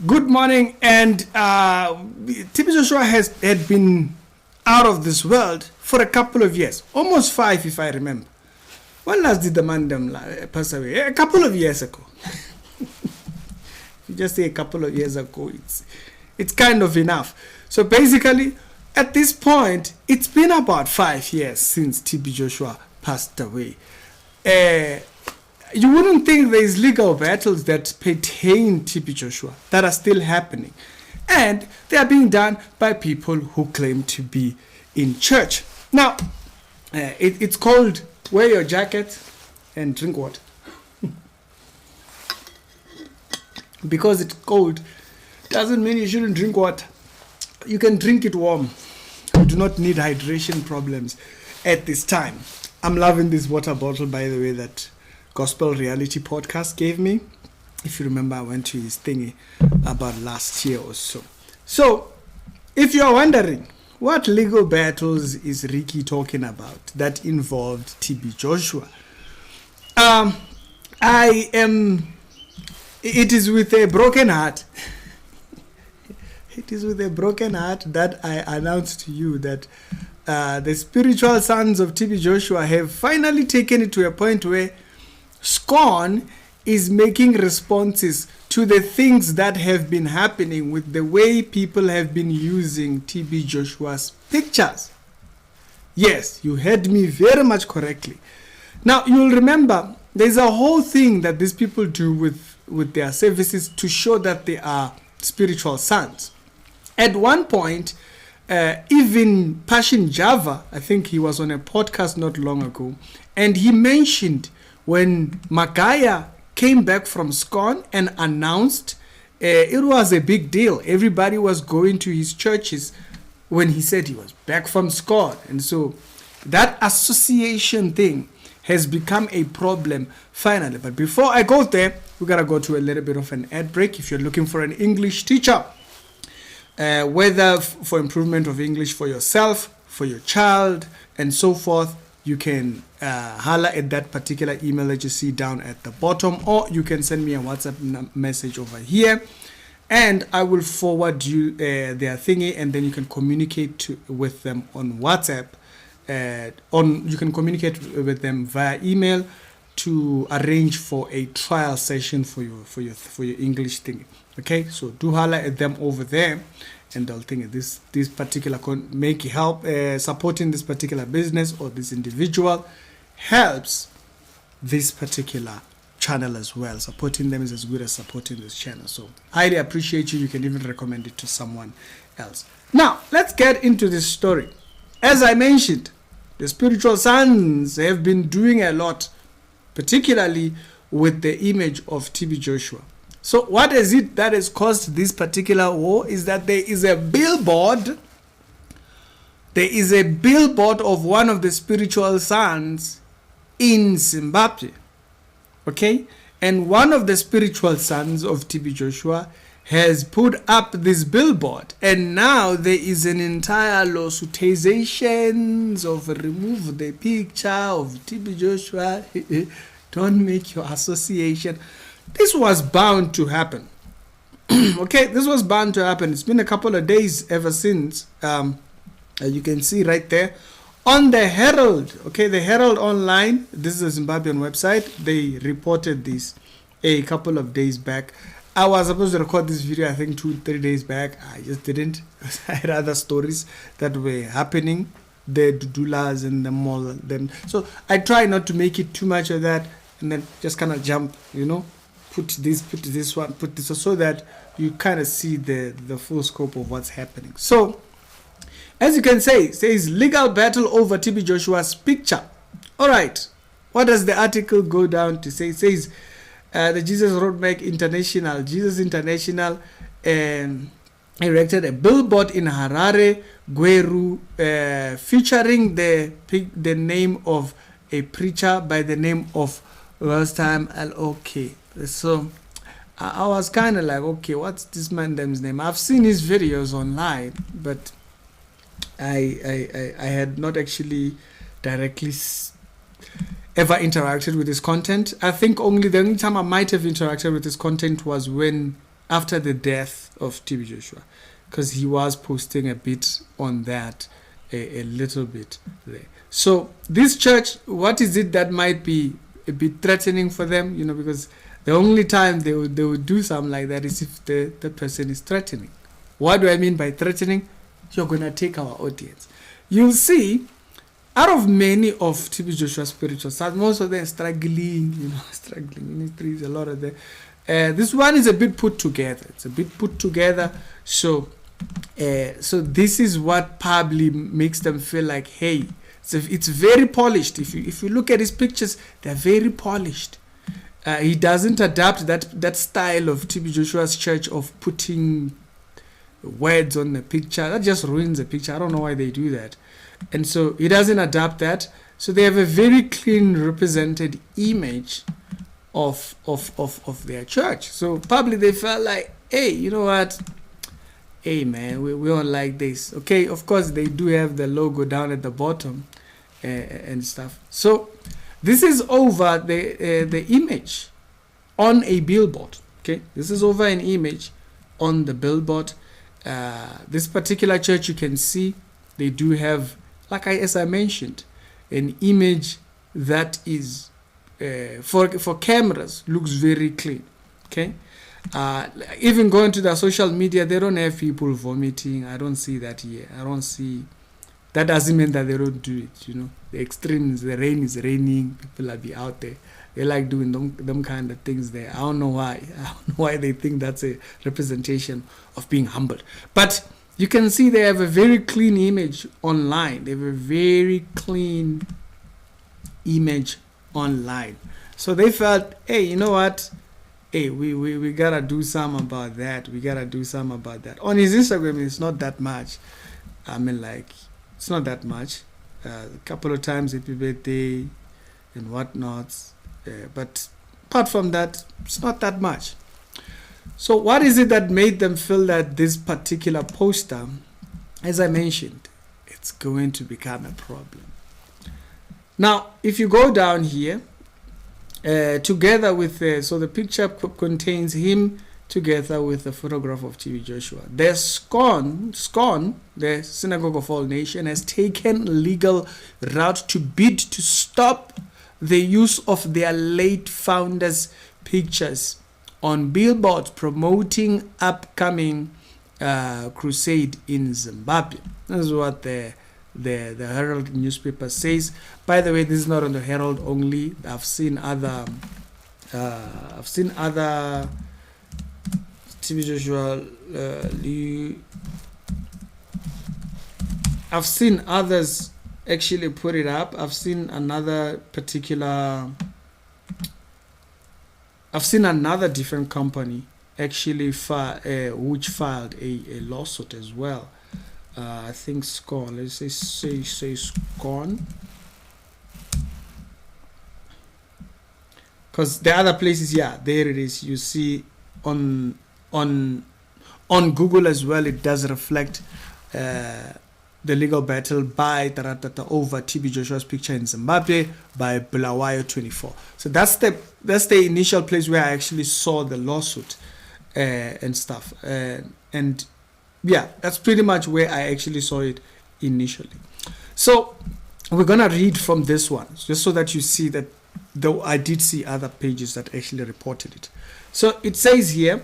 Good morning, and TB Joshua had been out of this world for a couple of years, almost 5 if I remember. When last did the man pass away? A couple of years ago. You just say a couple of years ago, it's kind of enough. So basically, at this point, it's been about 5 years since TB Joshua passed away. You wouldn't think there is legal battles that pertain TB Joshua that are still happening. And they are being done by people who claim to be in church. Now, it's called wear your jacket and drink water. Because it's cold doesn't mean you shouldn't drink water. You can drink it warm. You do not need hydration problems at this time. I'm loving this water bottle, by the way, that Gospel Reality Podcast gave me. If you remember, I went to his thingy about last year or so. So, if you're wondering, what legal battles is Ricky talking about that involved TB Joshua? It is with a broken heart. It is with a broken heart that I announce to you that the spiritual sons of TB Joshua have finally taken it to a point where Scorn is making responses to the things that have been happening with the way people have been using TB Joshua's pictures. Yes, you heard me very much correctly. Now, you'll remember there's a whole thing that these people do with their services to show that they are spiritual sons. At one point, even Passion Java, I think he was on a podcast not long ago, and he mentioned when Magaya came back from Scorn and announced, it was a big deal. Everybody was going to his churches when he said he was back from Scorn. And so that association thing has become a problem finally. But before I go there, we got to go to a little bit of an ad break. If you're looking for an English teacher, whether for improvement of English for yourself, for your child, and so forth, you can holler at that particular email that you see down at the bottom, or you can send me a WhatsApp message over here, and I will forward you their thingy, and then you can communicate with them on WhatsApp. You can communicate with them via email to arrange for a trial session for your English thing. Okay, so do holler at them over there, and they'll think this particular make help supporting this particular business or this individual helps this particular channel as well. Supporting them is as good as supporting this channel. So highly appreciate you. You can even recommend it to someone else. Now let's get into this story. As I mentioned, the spiritual sons have been doing a lot, particularly with the image of TB Joshua. So what is it that has caused this particular war? Is that there is a billboard. There is a billboard of one of the spiritual sons in Zimbabwe. Okay? And one of the spiritual sons of TB Joshua has put up this billboard. And now there is an entire lawsuitizations of remove the picture of TB Joshua. Don't make your association. This was bound to happen. Okay, this was bound to happen. It's been a couple of days ever since. You can see right there on the Herald. Okay, the Herald Online. This is a Zimbabwean website. They reported this a couple of days back. I was supposed to record this video, I think 2-3 days back. I just didn't. I had other stories that were happening. The Dudulas and the mall. So I try not to make it too much of that, and then just kind of jump, put this one, so that you kind of see the full scope of what's happening. So, as you can say, it says legal battle over TB Joshua's picture. All right, what does the article go down to say? It says the Jesus International erected a billboard in Harare, Gweru, featuring the name of a preacher by the name of last time okay. So I was kind of like, okay, what's this man's name? I've seen his videos online, but I had not actually directly ever interacted with his content. I think only the only time I might have interacted with his content was when after the death of TB Joshua, because he was posting a bit on that, a little bit there. So this church, what is it that might be a bit threatening for them? Because the only time they would do something like that is if the person is threatening. What do I mean by threatening? You're going to take our audience. You'll see, out of many of TB Joshua's spiritual sons, most of them are struggling, struggling ministries, a lot of them. This one is a bit put together. It's a bit put together. So this is what probably makes them feel like, hey, it's very polished. If you look at his pictures, they're very polished. He doesn't adapt that style of TB Joshua's church of putting words on the picture. That just ruins the picture. I don't know why they do that. And so he doesn't adapt that. So they have a very clean represented image of their church. So probably they felt like, hey, you know what? Hey man, we don't like this. Okay, of course they do have the logo down at the bottom and stuff. So this is over the image on a billboard. Okay, this is over an image on the billboard. This particular church, you can see they do have, as I mentioned, an image that is for cameras looks very clean. Okay, even going to their social media, they don't have people vomiting. I don't see that here. I don't see. That doesn't mean that they don't do it. The extremes, the rain is raining, people will be out there. They like doing them kind of things there. I don't know why. I don't know why they think that's a representation of being humbled. But you can see they have a very clean image online. They have a very clean image online. So they felt, hey, you know what? Hey, we gotta do something about that. We gotta do something about that. On his Instagram, it's not that much. It's not that much. A couple of times happy birthday and whatnot. But apart from that, it's not that much. So what is it that made them feel that this particular poster, as I mentioned, it's going to become a problem? Now, if you go down here, together with, so the picture contains him together with a photograph of TB Joshua. The SCON, the Synagogue of All Nations, has taken legal route to bid to stop the use of their late founder's pictures on billboards promoting upcoming crusade in Zimbabwe. This is what the Herald newspaper says. By the way, this is not on the Herald only. I've seen other TB Joshua. I've seen others actually put it up. I've seen another different company actually which filed a lawsuit as well. I think SCON. Let's say SCON, because the other places, yeah, there it is. You see on Google as well. It does reflect the legal battle by over TB Joshua's picture in Zimbabwe by Bulawayo 24. So that's the initial place where I actually saw the lawsuit and stuff. And yeah, that's pretty much where I actually saw it initially. So we're gonna read from this one just so that you see that, though I did see other pages that actually reported it. So it says here,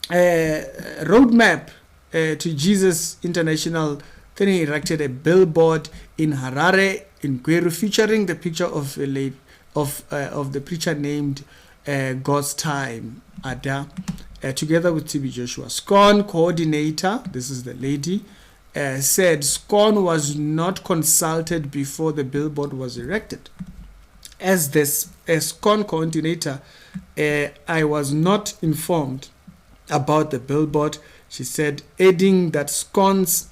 roadmap to Jesus International. Then he erected a billboard in Harare, in Gweru, featuring the picture of the preacher named God's Time Ada, together with TB Joshua. SCON coordinator, this is the lady, said SCON was not consulted before the billboard was erected. As SCON coordinator, I was not informed about the billboard, she said, adding that SCON's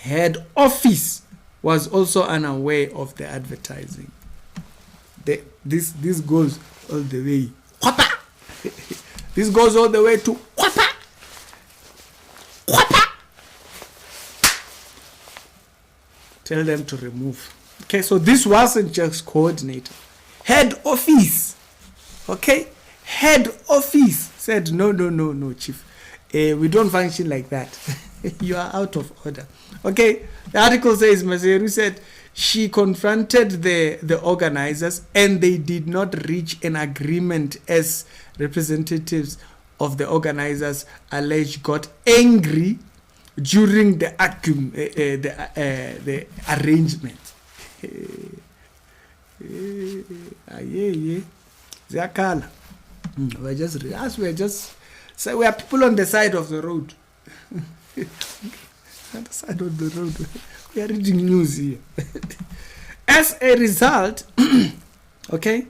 head office was also unaware of the advertising. This goes all the way. This goes all the way to tell them to remove. Okay, so this wasn't just coordinator. Head office. Okay, head office said no, chief. We don't function like that. You are out of order. Okay, the article says Maseru said she confronted the organizers and they did not reach an agreement as representatives of the organizers alleged got angry during the arrangement. So we are people on the side of the road. On the side of the road. We are reading news here. As a result, okay,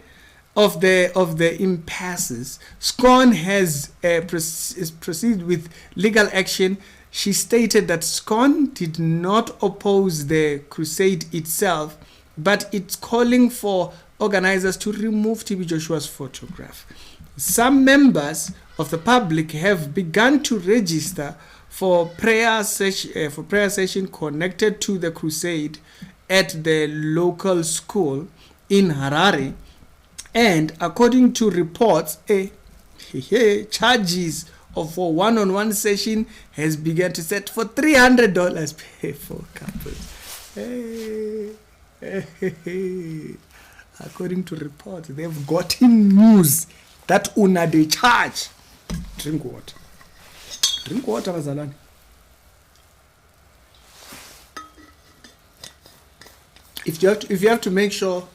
of the impasses, SCON has proceeded with legal action. She stated that SCON did not oppose the crusade itself, but it's calling for organizers to remove TB Joshua's photograph. Some members of the public have begun to register for prayer session connected to the crusade at the local school in Harare, and according to reports, charges for one-on-one session has begun to set for $300 per for couples. According to reports, they've gotten news that they charge. Drink water. Drink water, Mazalani. If you have to make sure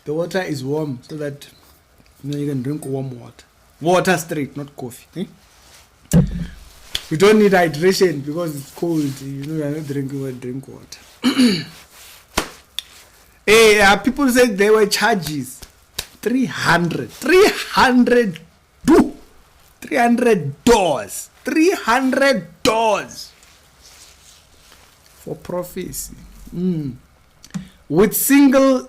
the water is warm so that you can drink warm water. Water straight, not coffee. We don't need hydration because it's cold. You are not drinking drink water. People said there were charges. $300 for prophecy. With single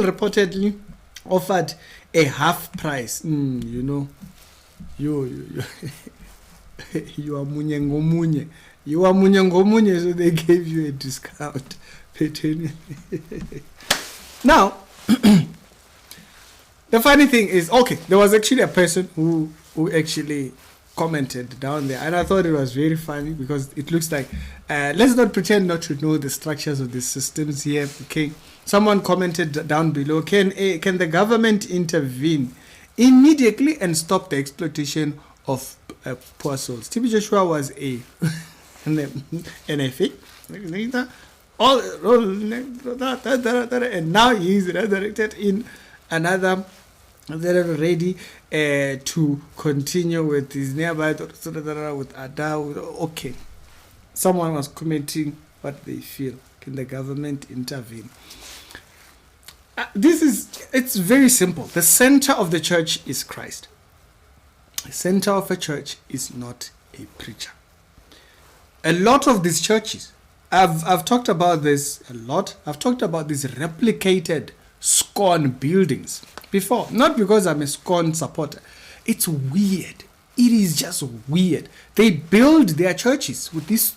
reportedly offered a half price. You are munye. You are munye, so they gave you a discount. Now, the funny thing is, okay, there was actually a person who actually commented down there, and I thought it was very funny because it looks like let's not pretend not to know the structures of the systems here. Okay, someone commented down below, can the government intervene immediately and stop the exploitation of poor souls? TB Joshua was a NFA, and now he is resurrected in another. They're ready to continue with his nearby with Ada. Okay, someone was commenting what they feel. Can the government intervene? It's very simple. The center of the church is Christ. The center of a church is not a preacher. A lot of these churches, I've talked about this a lot. I've talked about these replicated SCON buildings before, not because I'm a SCON supporter. It's weird. It is just weird. They build their churches with this.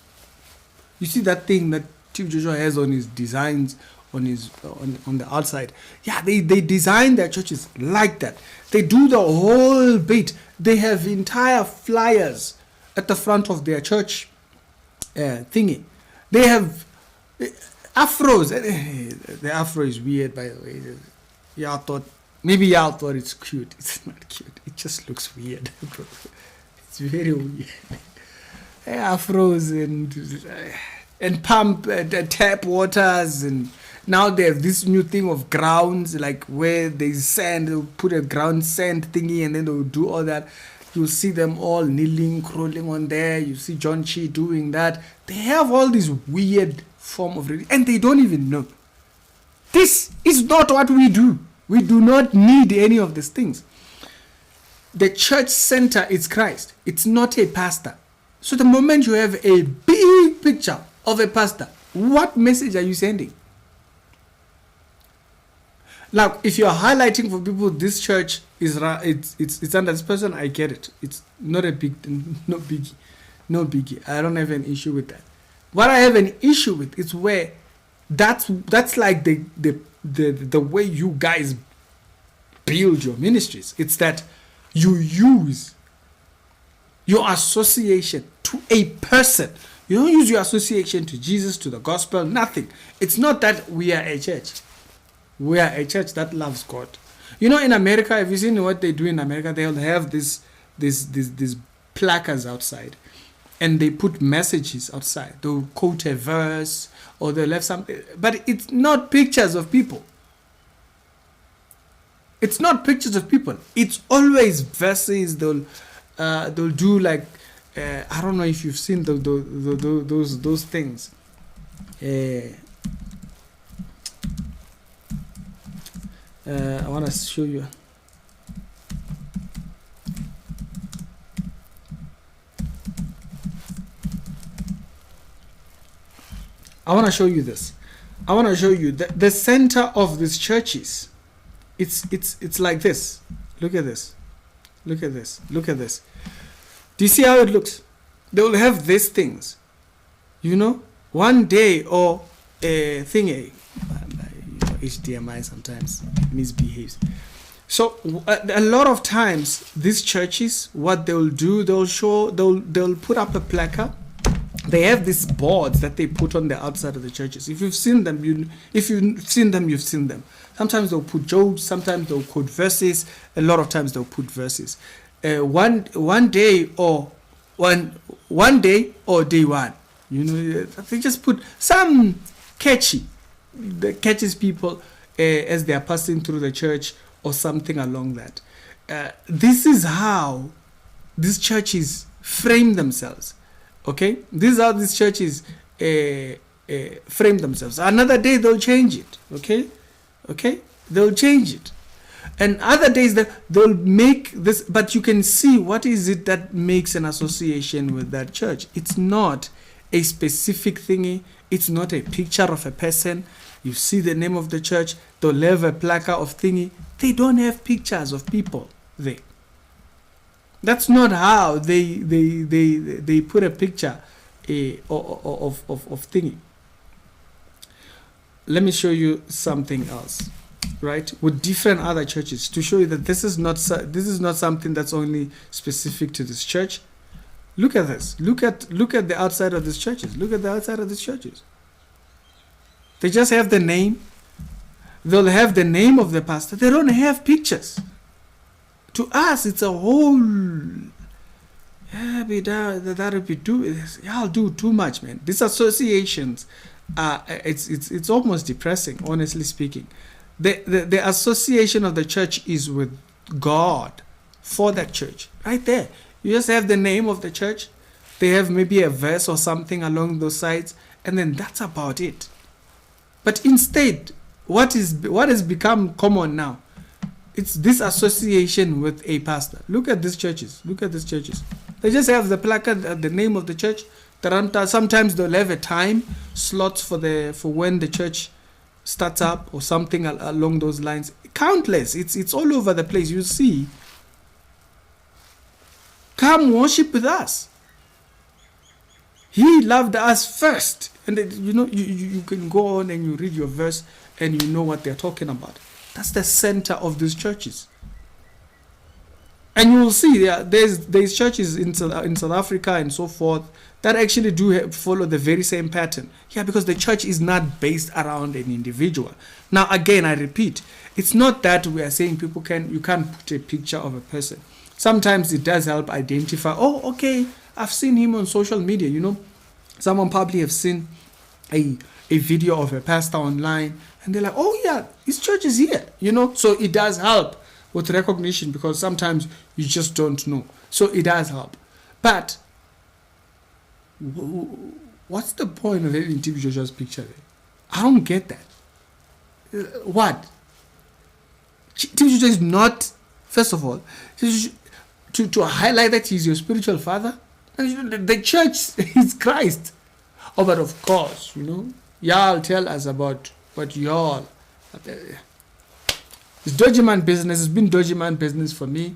You see that thing that Steve Joshua has on his designs on the outside. Yeah, they design their churches like that. They do the whole bit. They have entire flyers at the front of their church thingy. They have afros. The afro is weird, by the way. Maybe y'all thought it's cute. It's not cute. It just looks weird, bro. It's very weird. Afros and pump tap waters, and now they have this new thing of grounds, like where they sand. They'll put a ground sand thingy, and then they'll do all that. You'll see them all kneeling, crawling on there. You see John Chi doing that. They have all this weird form of religion, and they don't even know. This is not what we do. We do not need any of these things. The church center is Christ. It's not a pastor. So the moment you have a big picture of a pastor, what message are you sending? Like, if you're highlighting for people this church is it's under this person, I get it. It's not a no biggie. I don't have an issue with that. What I have an issue with is where that's like the way you guys build your ministries. It's that you use Your association to a person. You don't use your association to Jesus, to the gospel, nothing. It's not that we are a church. We are a church that loves God. You know, in America, have you seen what they do in America? They'll have these placards outside, and they put messages outside. They'll quote a verse, or they'll have something, but it's not pictures of people. It's not pictures of people. It's always verses. They'll do like, I don't know if you've seen those things. I want to show you. I want to show you this. I want to show you the center of these churches. It's like this. Look at this. Look at this. Look at this. Do you see how it looks? They will have these things. You know, one day or a thing. HDMI sometimes misbehaves. So a lot of times these churches, what they'll do, they'll put up a placard. They have these boards that they put on the outside of the churches. If you've seen them, you've seen them. Sometimes they'll put jokes, sometimes they'll quote verses. A lot of times they'll put verses. One day or day one. You know, they just put some that catches people as they are passing through the church or something along that. This is how these churches frame themselves. Okay, these are these churches frame themselves. Another day they'll change it. Okay, they'll change it, and other days they'll make this. But you can see what is it that makes an association with that church. It's not a specific thingy. It's not a picture of a person. You see the name of the church. They'll have a placard of thingy. They don't have pictures of people there. That's not how they put a picture of thingy. Let me show you something else, right? With different other churches to show you that this is not something that's only specific to this church. Look at this. Look at the outside of these churches. Look at the outside of these churches. They just have the name. They'll have the name of the pastor. They don't have pictures. To us, it's a whole. Y'all do too much, man. These associations, it's almost depressing, honestly speaking. The association of the church is with God for that church, right there. You just have the name of the church. They have maybe a verse or something along those sides, and then that's about it. But instead, what has become common now? It's this association with a pastor. Look at these churches. Look at these churches. They just have the placard, the name of the church. Sometimes they'll have a time slots for when the church starts up or something along those lines. Countless. It's all over the place. You see. Come worship with us. He loved us first. And then, you can go on and you read your verse and you know what they're talking about. That's the center of these churches. And you will see there's churches in South Africa and so forth that actually do follow the very same pattern. Yeah, because the church is not based around an individual. Now, again, I repeat, it's not that we are saying you can't put a picture of a person. Sometimes it does help identify, oh, okay, I've seen him on social media, Someone probably have seen a video of a pastor online, and they're like, oh yeah, his church is here, So it does help with recognition because sometimes you just don't know. So it does help. But what's the point of having TB Joshua's picture there? I don't get that. What? TB Joshua is not, first of all, to highlight that he's your spiritual father. The church is Christ. Oh, but of course, y'all tell us about what y'all. It's dodgy man business. It's been dodgy man business for me.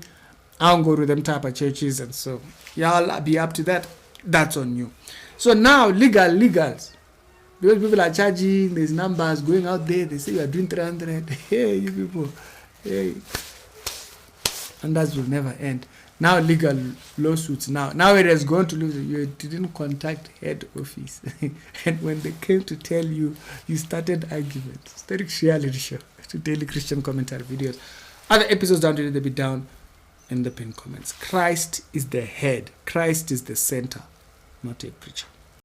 I don't go to them type of churches, and so y'all be up to that. That's on you. So now legals. Because people are charging, there's numbers going out there. They say you are doing 300. Hey, you people. Hey. And that will never end. Now legal lawsuits. Now it has gone to lose. You didn't contact head office, and when they came to tell you, you started arguments. Historic reality show to daily Christian commentary videos. Other episodes down to the bit down in the pinned comments. Christ is the head. Christ is the center, not a preacher.